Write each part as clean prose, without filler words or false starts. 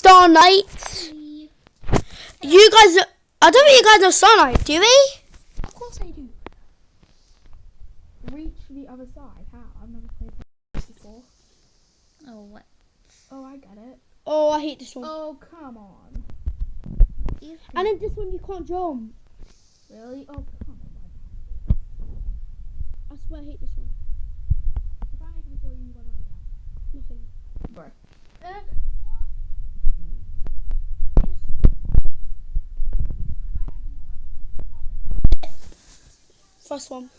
Star Knight. You guys, I don't think you guys know Star Knight, do we? Of course I do. Reach the other side. How? I've never played this before. Oh, what? Oh, I get it. Oh, I hate this one. Oh, come on. And then this one you can't jump. Really? Oh, come on. I swear I hate this one. If I make it before you, what do I get? Nothing. Bro. First one.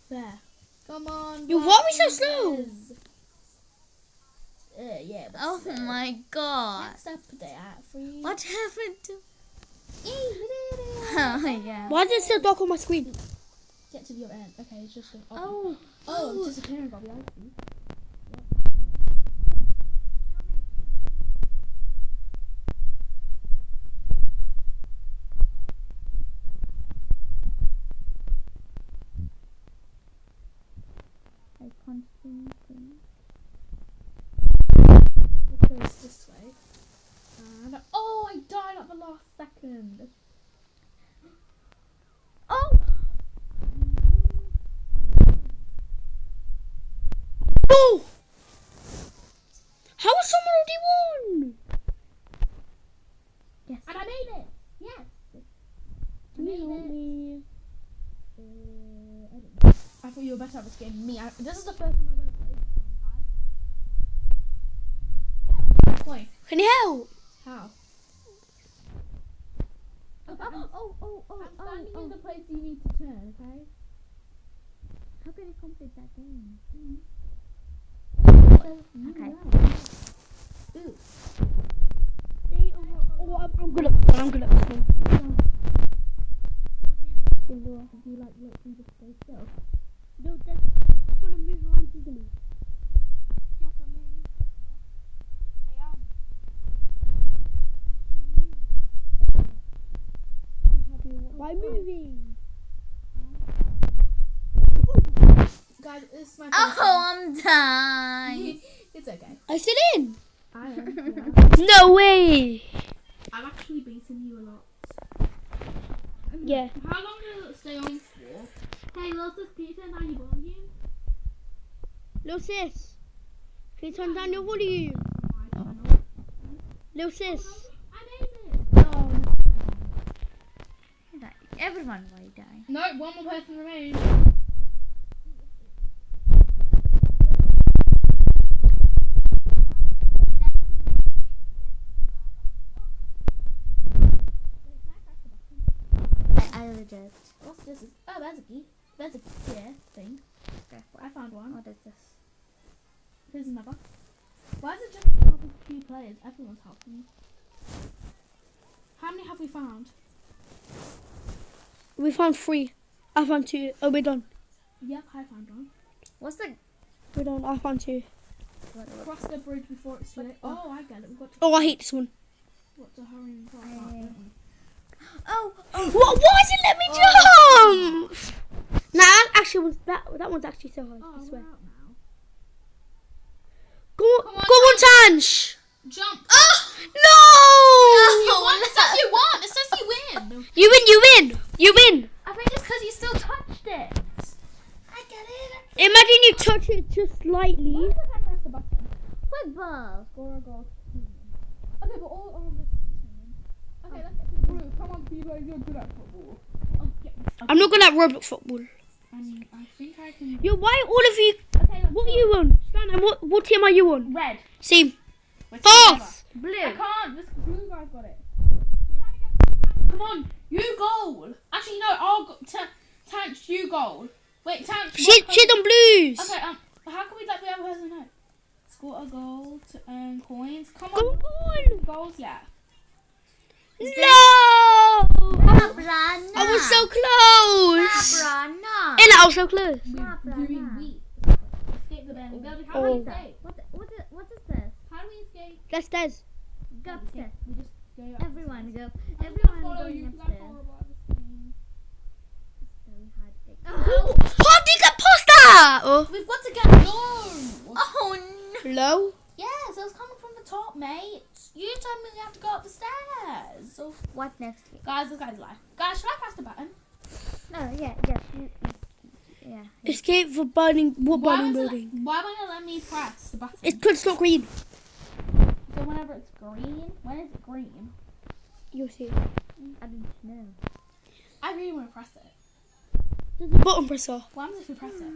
There. Come on. You why are we so slow? Yeah. But Oh my god. Next up, they at 3. What happened to... Yay, we did it. Oh, yeah. Why is it still dark on my screen? Get to the other end. Okay, it's just. Oh. Oh, it's disappearing, Bobby. I see. I can't see anything. It goes this way. And oh, I died at the last second. Oh! Oh! How has someone already won? Yes. And I made it. Yes. Can you help me? I don't know. I thought you were better at this game than me. This is the first time I've ever played this game, guys. Point. Can you help? How? Oh. I'm standing in the place you need to turn, okay? How can I complete that game? Okay. Ooh. Oh, I'm good at this one. I'm good at this one. Do you like let me just stay still? No, that's gonna move around, isn't it? You have to move. I am. Why moving? Guys, it's my Oh, I'm dying. It's okay. I sit in. I am. Yeah. No way. I've actually beaten you a lot. Yeah. How long does it stay on for? Hey, what's this Peter? Now you volume? Little sis, can you turn down your volume? My channel. Little sis. I made it. Oh. Everyone will die. No, one more person remains. I legit. What's this? Oh, there's a key. There's a thing. Okay. I found one. What is this? Here's another. Why is it just helping 2 players? Everyone's helping. How many have we found? We found 3. I found 2. Oh, we're done. Yep, I found one. What's the... We're done. I found 2. Cross the bridge before it's too late. Oh, I get it. We've got to, Oh, I hate this one. got to hurry and cross that, don't we? Oh! What? Why does it let me jump? Nah, actually, was that one's actually so hard. Oh, I we're swear. out now. Go Come on, on, Tansh. Jump! Oh You no! won! It says you won! It says you win! You win! You win! You win! I think it's because you still touched it. I get it! Imagine you touch it just slightly. Why did I press the button? Football. Score a goal. Okay, we're all on this team. Okay, let's get to the group. Come on, people, you're good at football. Oh, yeah. I'm not good at Roblox football. I think I can. Yo, why all of you? Okay, let's What go. are you on? Stan, what team are you on? Red. Same. We're False. together. Blue. I can't. This blue guy's got it. Come on, you goal. Actually, no, I'll go. Tanch, you goal. Wait, Tanch. She's on blues. Okay, how can we let the other person know? Score a goal to earn coins. Come Come on. on. Goals, yeah. No. Sabrina. I was so close. Sabrina. And I was so close. We're doing weak. Escape the bend. How do we escape? What is this? How do we escape? That's Des. Go upstairs. We just go up. Everyone go. I'm gonna Everyone follow going you 'cause I'm upstairs. horrible at this game. It's very hard to take. Oh, how did you get past that? Oh. We've got to get low. Oh no. Low. Yes, it was coming from the top, mate. You told me we have to go up the stairs. So, What next? guys, this guy's lie. Guys, should I press the button? No, yeah. Yeah. Escape for burning building. Why won't it let me press the button? It's because it's not green. So whenever it's green, when is it green? You'll see. I didn't know. I really want to press it. There's a button presser. What happens if we press it?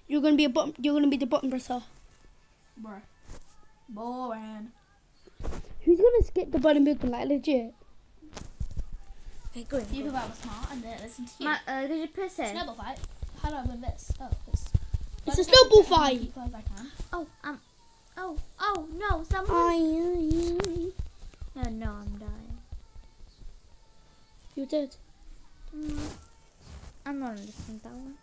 You're gonna be a button. You're gonna be the button presser. Bruh. Boring. Who's gonna skip the burning building like legit? Okay, good. People that were smart and didn't listen to you. Did you press it? Snowball fight. How do I win this? Oh, this. It's a snowball fight. Close I can. Oh, no, someone. No, I'm dying. You did. I'm not listening to that one.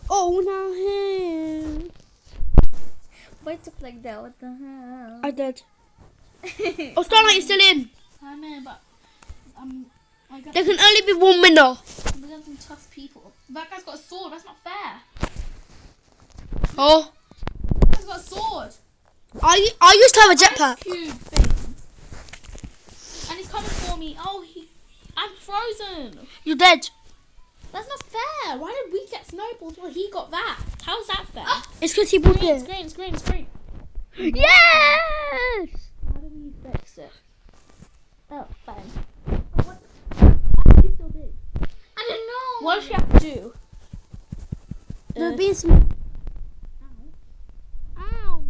Oh, now him. Why it took like that? What the hell? I did. Oh, Starlight is still in. I'm in, but I got There can only be one winner. we got some tough people. That guy's got a sword. That's not fair. Oh, That guy's got a sword. I used to have a jetpack. Cube thing. And he's coming for me. Oh, I'm frozen. You're dead. That's not fair. Why did we get snowballs while he got that? How's that fair? It's because he bought Screen, it. screen. Yes. How do we fix it? Oh, fine. He's still big. I don't know. What does she have to do? There'll be some. Ow.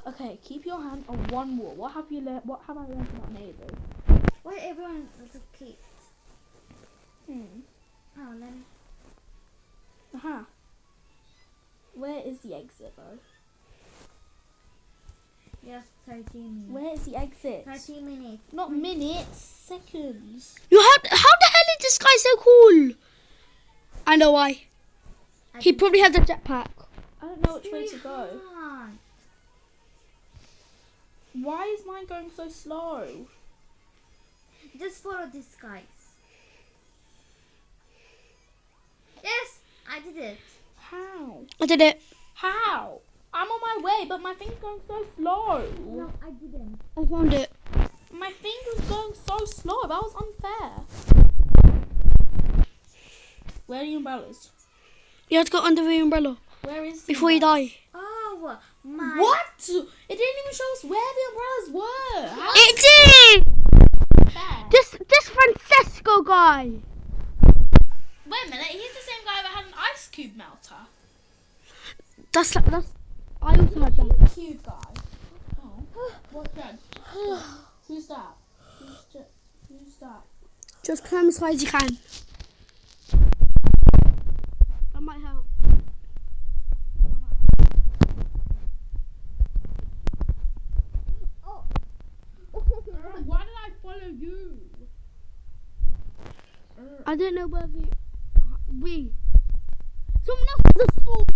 Okay, keep your hand on one wall. What have you learned? What have I learned about mazes? Why everyone was a kid? Oh, let me. Where is the exit though? Yes, 13 minutes. Where is the exit? 13 minutes. Not minutes, seconds. How the hell is this guy so cool? I know why. He probably has a jetpack. I don't know which way to go. Why is mine going so slow? Just follow this, guys. Yes, I did it. How? I did it. How? I'm on my way, but my thing's going so slow. No, I didn't. I found it. My thing was going so slow. That was unfair. Where are the umbrellas? You have to go under the umbrella Where is the before you umbrella? die. Oh, my. What? It didn't even show us where the umbrellas were. How It did. fair? This Francesco guy. Wait a minute. He's the same guy that had an ice cube melter. That's. I also had that. Cube guy. Oh. What's that? Who's that? Who's that? Just climb as high as you can. That might help. Why did I follow you? I don't know whether we. Someone else has a sword.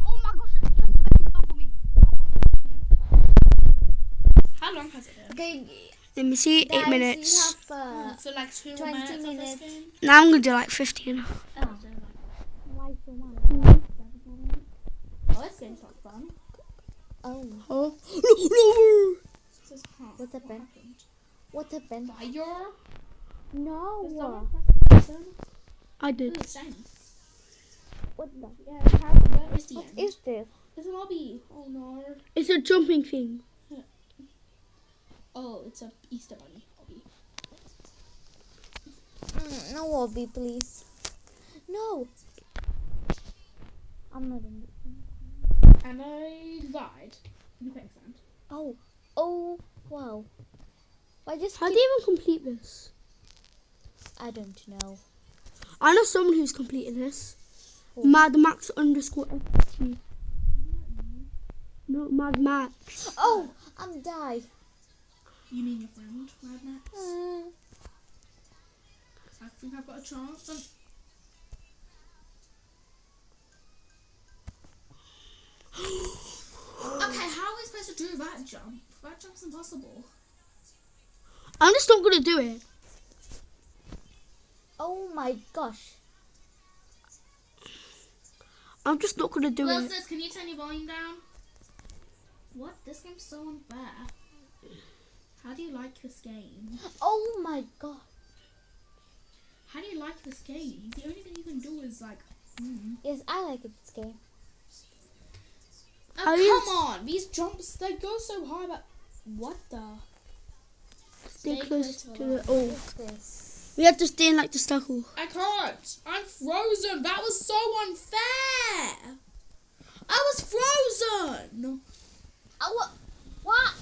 Oh my gosh! It's over me. How long has it been? Okay, Let me see. 8 guys, minutes. You have, So like 2 20 minutes. Of this minutes. game? Now I'm gonna do like 15. Oh, this game's not fun. Oh, Oh. No. This is hard. what happened? What happened? Fire? Does No. someone press the button? I Ooh, did. it's shiny. What the? Yeah, where is the What end? is this? There's an obby. Oh no. It's a jumping thing. Oh, it's a Easter bunny obby. No, Obi, please. No. I'm not in this. And I died in the quicksand. Oh, wow. I just. How do you even complete this? I don't know. I know someone who's completed this. Who? Mad Max _ FT. No, Mad Max. Oh, I'm die. You mean your friend, Mad Max? I think I've got a chance. Okay, how are we supposed to do that jump? That jump's impossible. I'm just not gonna do it. Oh my gosh. I'm just not gonna do Well, it. sis, can you turn your volume down? What? This game's so unfair. How do you like this game? Oh my god. How do you like this game? The only thing you can do is like. Yes, I like it, this game. Oh, How come you- on! These jumps, they go so high, but what the? Stay Stay close close to to the. Oh, What's this? we have to stay in like the circle. I can't. I'm frozen. That was so unfair. I was frozen. What?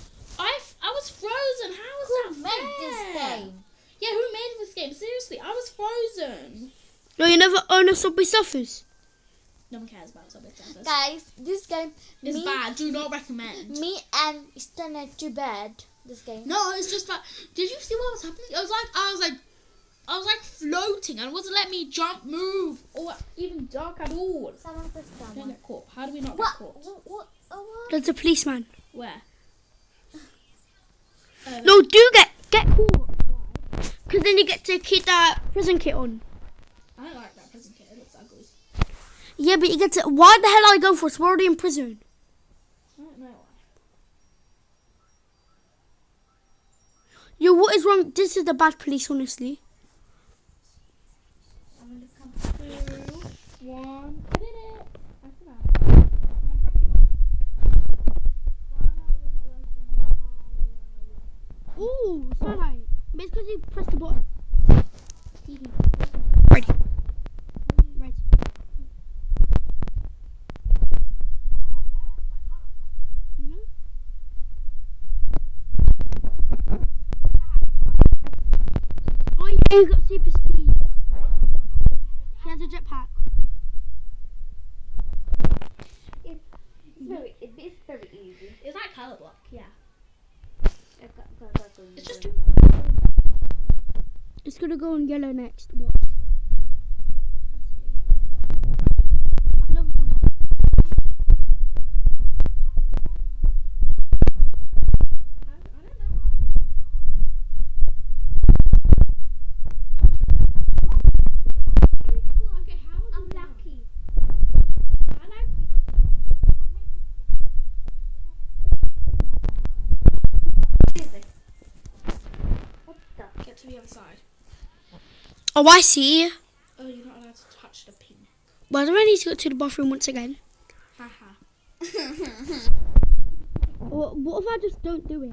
I was frozen. How is Who that made fair? this game? Yeah, who made this game? Seriously, I was frozen. No, you never own a Subway Surfers. No one cares about Subway Surfers. Guys, this game, It's bad. Do not recommend. me and Stan are too bad. This game. No, it's just like. Did you see what was happening? I was like floating, and it wasn't letting me jump, move, or even duck at all. Someone press Don't down. get caught. How do we not get What? caught? What? There's a policeman. Where? No, do get caught. Because then you get to keep that prison kit on. I don't like that prison kit. It looks ugly. Yeah, but you get to. Why the hell are I going for it? We're already in prison. I don't know why. Yo, what is wrong? This is the bad police, honestly. I'm gonna come through. 1. I did it. I forgot. Ooh, sunlight. But it's because you pressed the button. Ready. Ready. Mhm. Oh yeah, you got super speed. He has a jetpack. It's very easy. It's like color block. Yeah. It's just. It's gonna go on yellow next. Watch. No, hold on. I don't know. Okay, how would I'm you know? lucky. I like What the? get to the other side. Oh, I see. Oh, you're not allowed to touch the pink. Why do I need to go to the bathroom once again? Haha. What if I just don't do it?